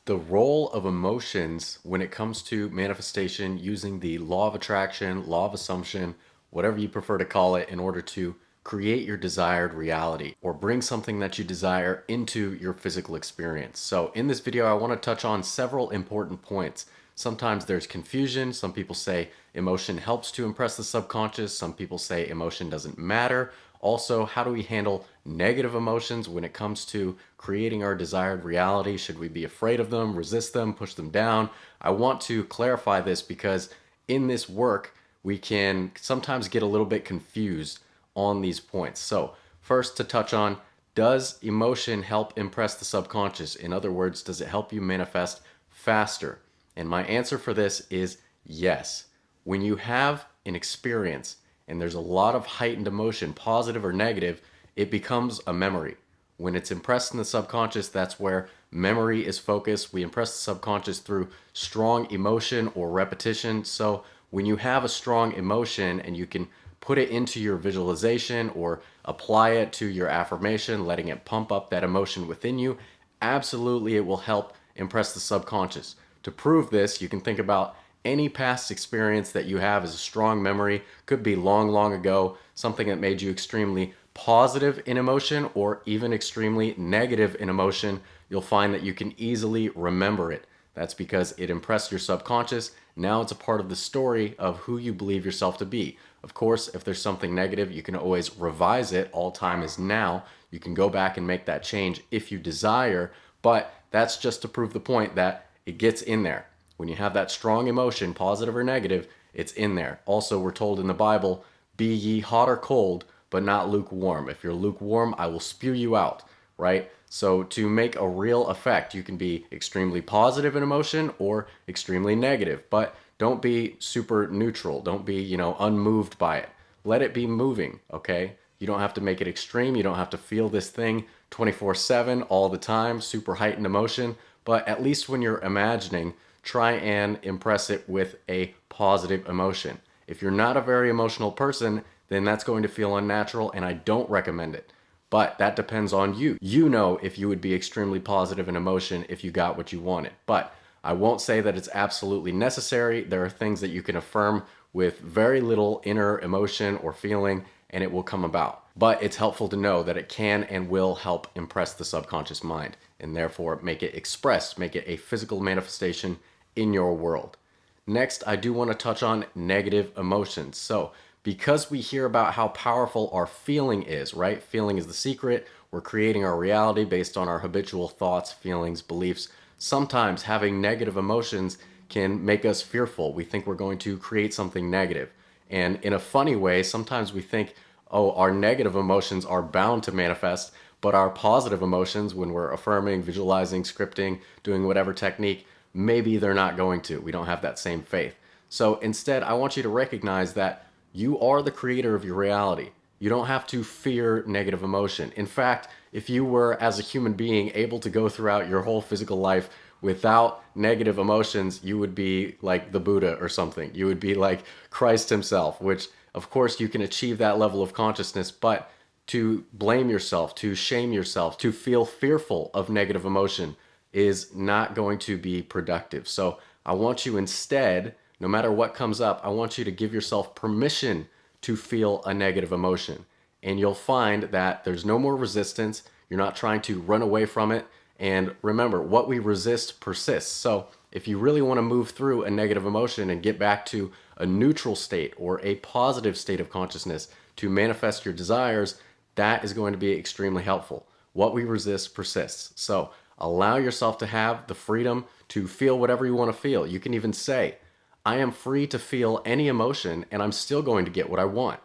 The role of emotions when it comes to manifestation using the law of attraction, law of assumption, whatever you prefer to call it, in order to create your desired reality or bring something that you desire into your physical experience. So, in this video, I want to touch on several important points. Sometimes there's confusion. Some people say emotion helps to impress the subconscious. Some people say emotion doesn't matter. Also, how do we handle negative emotions when it comes to creating our desired reality? Should we be afraid of them, resist them, push them down? I want to clarify this because in this work, we can sometimes get a little bit confused on these points. So, first to touch on, does emotion help impress the subconscious? In other words, does it help you manifest faster? And my answer for this is yes. When you have an experience and there's a lot of heightened emotion, positive or negative, it becomes a memory. When it's impressed in the subconscious, that's where memory is focused. We impress the subconscious through strong emotion or repetition. So when you have a strong emotion and you can put it into your visualization or apply it to your affirmation, letting it pump up that emotion within you, absolutely it will help impress the subconscious. To prove this, you can think about any past experience that you have as a strong memory. Could be long, long ago, something that made you extremely positive in emotion or even extremely negative in emotion. You'll find that you can easily remember it. That's because it impressed your subconscious. Now it's a part of the story of who you believe yourself to be. Of course, if there's something negative, you can always revise it. All time is now. You can go back and make that change if you desire, but that's just to prove the point that it gets in there. When you have that strong emotion, positive or negative, it's in there. Also, we're told in the Bible, be ye hot or cold, but not lukewarm. If you're lukewarm, I will spew you out, right? So to make a real effect, you can be extremely positive in emotion or extremely negative, but don't be super neutral. Don't be, unmoved by it. Let it be moving, okay? You don't have to make it extreme. You don't have to feel this thing 24/7 all the time, super heightened emotion, but at least when you're imagining, try and impress it with a positive emotion. If you're not a very emotional person, then that's going to feel unnatural and I don't recommend it. But that depends on you. You know if you would be extremely positive in emotion if you got what you wanted. But I won't say that it's absolutely necessary. There are things that you can affirm with very little inner emotion or feeling and it will come about. But it's helpful to know that it can and will help impress the subconscious mind and therefore make it express, make it a physical manifestation in your world. Next, I do want to touch on negative emotions. So, because we hear about how powerful our feeling is, right? Feeling is the secret. We're creating our reality based on our habitual thoughts, feelings, beliefs. Sometimes having negative emotions can make us fearful. We think we're going to create something negative. And in a funny way, sometimes we think, oh, our negative emotions are bound to manifest, but our positive emotions, when we're affirming, visualizing, scripting, doing whatever technique, maybe they're not going to. We don't have that same faith. So instead, I want you to recognize that you are the creator of your reality. You don't have to fear negative emotion. In fact, if you were, as a human being, able to go throughout your whole physical life without negative emotions, you would be like the Buddha or something. You would be like Christ himself, which, of course, you can achieve that level of consciousness, but to blame yourself, to shame yourself, to feel fearful of negative emotion is not going to be productive. So I want you instead, no matter what comes up, I want you to give yourself permission to feel a negative emotion. And you'll find that there's no more resistance. You're not trying to run away from it. And remember, what we resist persists. So if you really want to move through a negative emotion and get back to a neutral state or a positive state of consciousness to manifest your desires, that is going to be extremely helpful. What we resist persists. So allow yourself to have the freedom to feel whatever you want to feel. You can even say, I am free to feel any emotion and I'm still going to get what I want.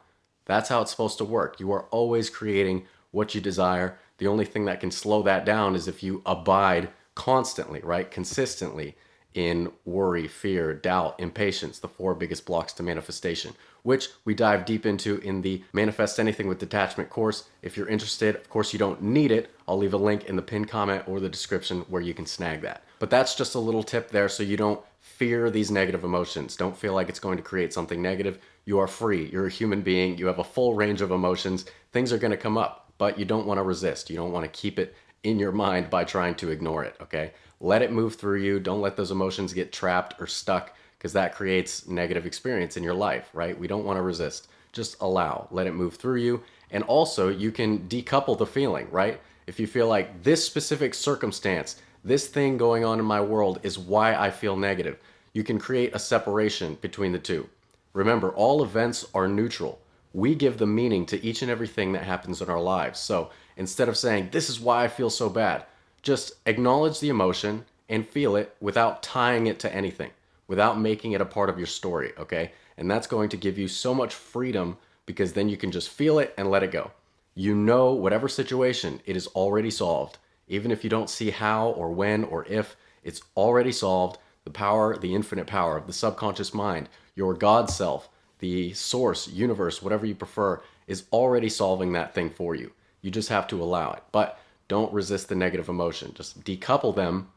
That's how it's supposed to work. You are always creating what you desire. The only thing that can slow that down is if you abide constantly, right? Consistently in worry, fear, doubt, impatience, the four biggest blocks to manifestation, which we dive deep into in the Manifest Anything with Detachment course. If you're interested, of course, you don't need it. I'll leave a link in the pinned comment or the description where you can snag that. But that's just a little tip there so you don't fear these negative emotions. Don't feel like it's going to create something negative. You are free. You're a human being. You have a full range of emotions. Things are going to come up, but you don't want to resist. You don't want to keep it in your mind by trying to ignore it, okay? let it move through you. Don't let those emotions get trapped or stuck, because that creates negative experience in your life, right? We don't want to resist. Just allow, let it move through you. And also, you can decouple the feeling, right? If you feel like this specific circumstance, this thing going on in my world is why I feel negative, you can create a separation between the two. Remember, all events are neutral. We give the meaning to each and everything that happens in our lives. So instead of saying, this is why I feel so bad, just acknowledge the emotion and feel it without tying it to anything, without making it a part of your story, okay? And that's going to give you so much freedom, because then you can just feel it and let it go. You know, whatever situation, it is already solved. Even if you don't see how or when or if, it's already solved. The power, the infinite power of the subconscious mind, your God self, the source, universe, whatever you prefer, is already solving that thing for you. You just have to allow it. But don't resist the negative emotion. Just decouple them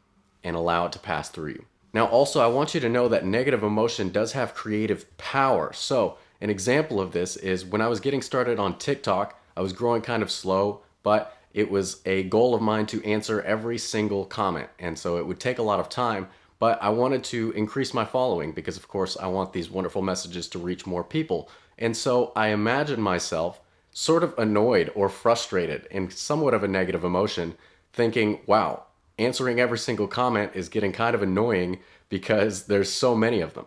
and allow it to pass through you. Now, also, I want you to know that negative emotion does have creative power. So, an example of this is when I was getting started on TikTok, I was growing kind of slow, but it was a goal of mine to answer every single comment. And so it would take a lot of time, but I wanted to increase my following because, of course, I want these wonderful messages to reach more people. And so I imagined myself sort of annoyed or frustrated and somewhat of a negative emotion, thinking, wow, answering every single comment is getting kind of annoying because there's so many of them.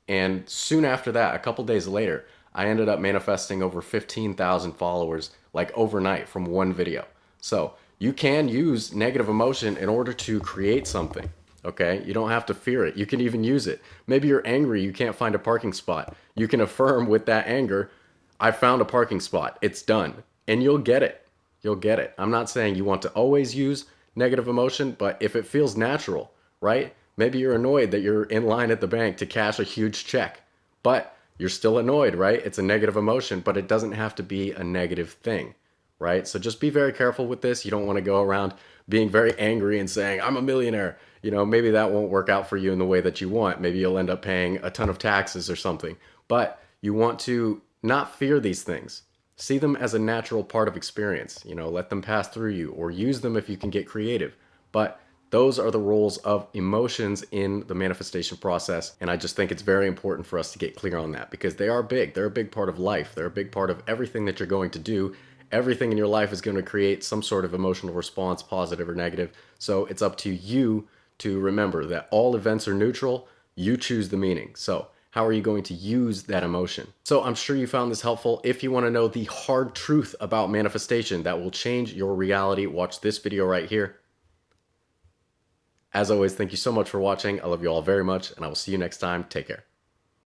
And soon after that, a couple days later, I ended up manifesting over 15,000 followers like overnight from one video. So you can use negative emotion in order to create something. Okay, you don't have to fear it. You can even use it. Maybe you're angry, you can't find a parking spot. You can affirm with that anger, I found a parking spot. It's done. And you'll get it. You'll get it. I'm not saying you want to always use negative emotion, but if it feels natural, right? Maybe you're annoyed that you're in line at the bank to cash a huge check, but you're still annoyed, right? It's a negative emotion, but it doesn't have to be a negative thing, right? So just be very careful with this. You don't want to go around being very angry and saying, I'm a millionaire. You know, maybe that won't work out for you in the way that you want. Maybe you'll end up paying a ton of taxes or something, but you want to not fear these things. See them as a natural part of experience. You know, let them pass through you or use them if you can get creative. But those are the roles of emotions in the manifestation process. And I just think it's very important for us to get clear on that because they are big. They're a big part of life. They're a big part of everything that you're going to do. Everything in your life is going to create some sort of emotional response, positive or negative. So it's up to you to remember that all events are neutral. You choose the meaning. So how are you going to use that emotion? So I'm sure you found this helpful. If you want to know the hard truth about manifestation that will change your reality, watch this video right here. As always, thank you so much for watching. I love you all very much, and I will see you next time. Take care.